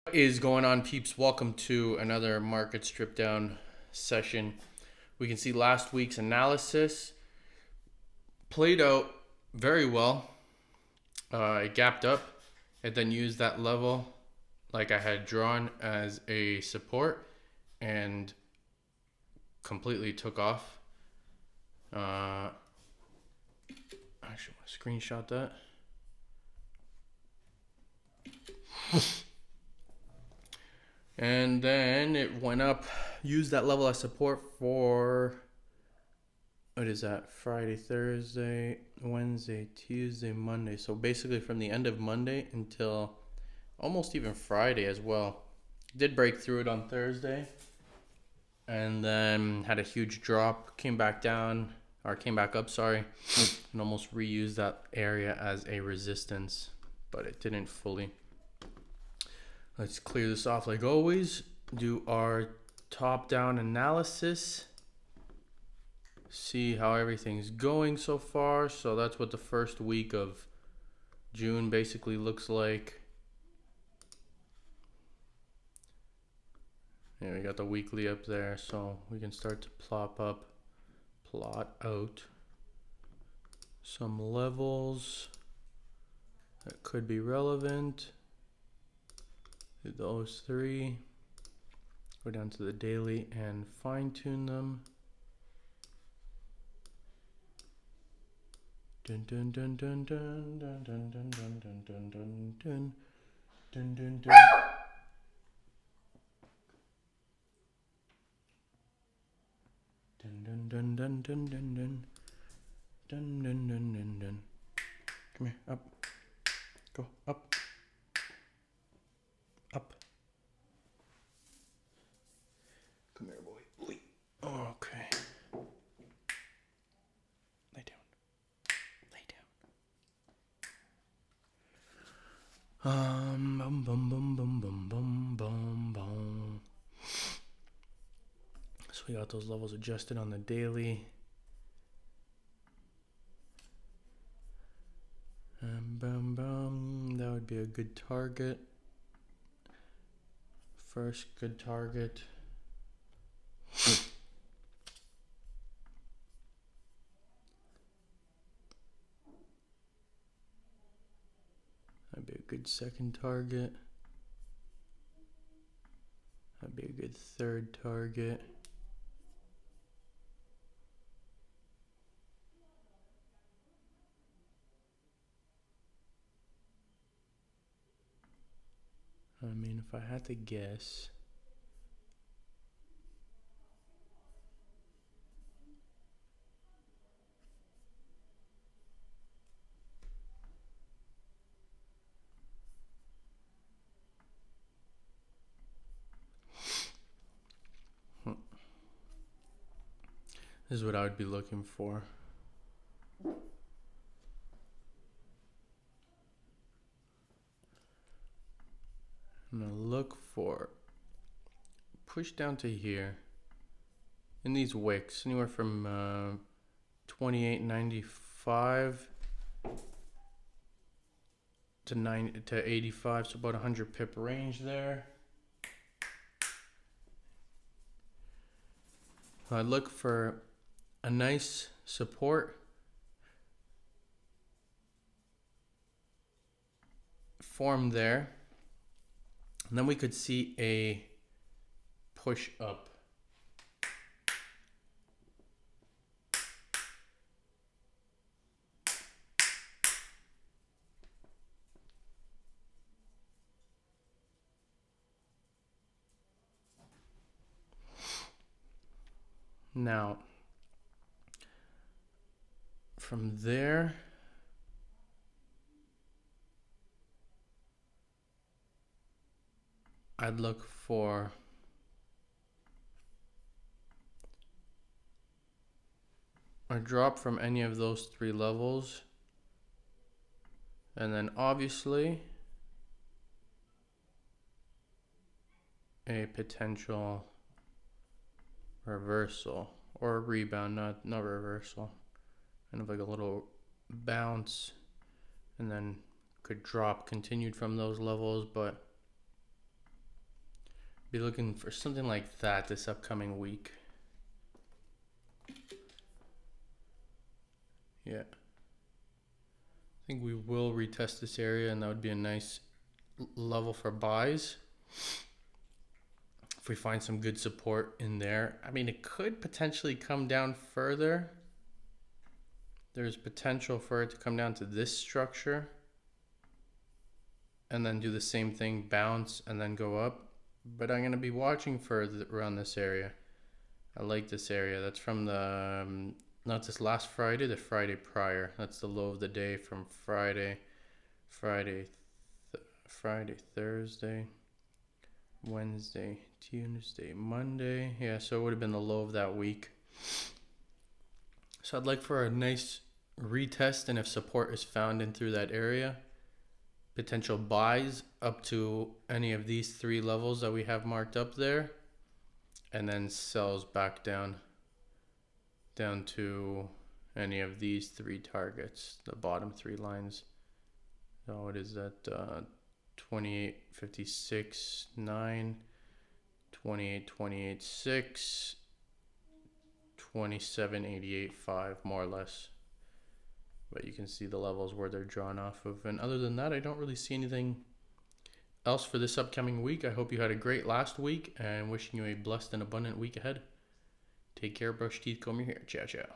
What is going on, peeps? Welcome to another market strip down session. We can see last week's analysis played out very well. It gapped up. It then used that level like I had drawn as a support and completely took off. I actually want to screenshot that. And then it went up, used that level as support for, what is that? Friday, Thursday, Wednesday, Tuesday, Monday. So basically from the end of Monday until almost even Friday as well. Did break through it on Thursday and then had a huge drop, came back up, and almost reused that area as a resistance, but it didn't fully. Let's clear this off like always. Do our top-down analysis. See how everything's going so far. So that's what the first week of June basically looks like. Yeah, we got the weekly up there, so we can start to plot out some levels that could be relevant. Those three. Go down to the daily and fine tune them. Dun dun dun dun dun dun dun dun dun dun dun dun dun dun dun dun. Dun dun dun dun dun dun dun dun dun dun dun dun. Come here, up. Go up. Up. Come here, boy. Okay. Lay down. Lay down. Bum bum bum bum bum bum bum bum. So we got those levels adjusted on the daily. Bum bum. That would be a good target. First good target. That'd be a good second target. That'd be a good third target. I mean, if I had to guess, this is what I would be looking for. I'm gonna look for push down to here in these wicks, anywhere from 28.95 to 85, so about 100 pip range there. I look for a nice support form there, and then we could see a push up. Now, from there, I'd look for a drop from any of those three levels, and then obviously a potential reversal or rebound, not reversal, kind of like a little bounce, and then could drop continued from those levels, but be looking for something like that this upcoming week. Yeah. I think we will retest this area, and that would be a nice level for buys. If we find some good support in there. I mean, it could potentially come down further. There's potential for it to come down to this structure and then do the same thing, bounce and then go up. But I'm going to be watching for around this area. I like this area. That's from the, not this last Friday, the Friday prior. That's the low of the day from Friday, Thursday, Wednesday, Tuesday, Monday. Yeah, so it would have been the low of that week. So I'd like for a nice retest, and if support is found in through that area, potential buys up to any of these three levels that we have marked up there, and then sells back down to any of these three targets, the bottom three lines. So what is that? 28.56.9, 28.28.6, 27.88.5, more or less. But you can see the levels where they're drawn off of. And other than that, I don't really see anything else for this upcoming week. I hope you had a great last week, and wishing you a blessed and abundant week ahead. Take care, brush teeth, comb your hair. Ciao, ciao.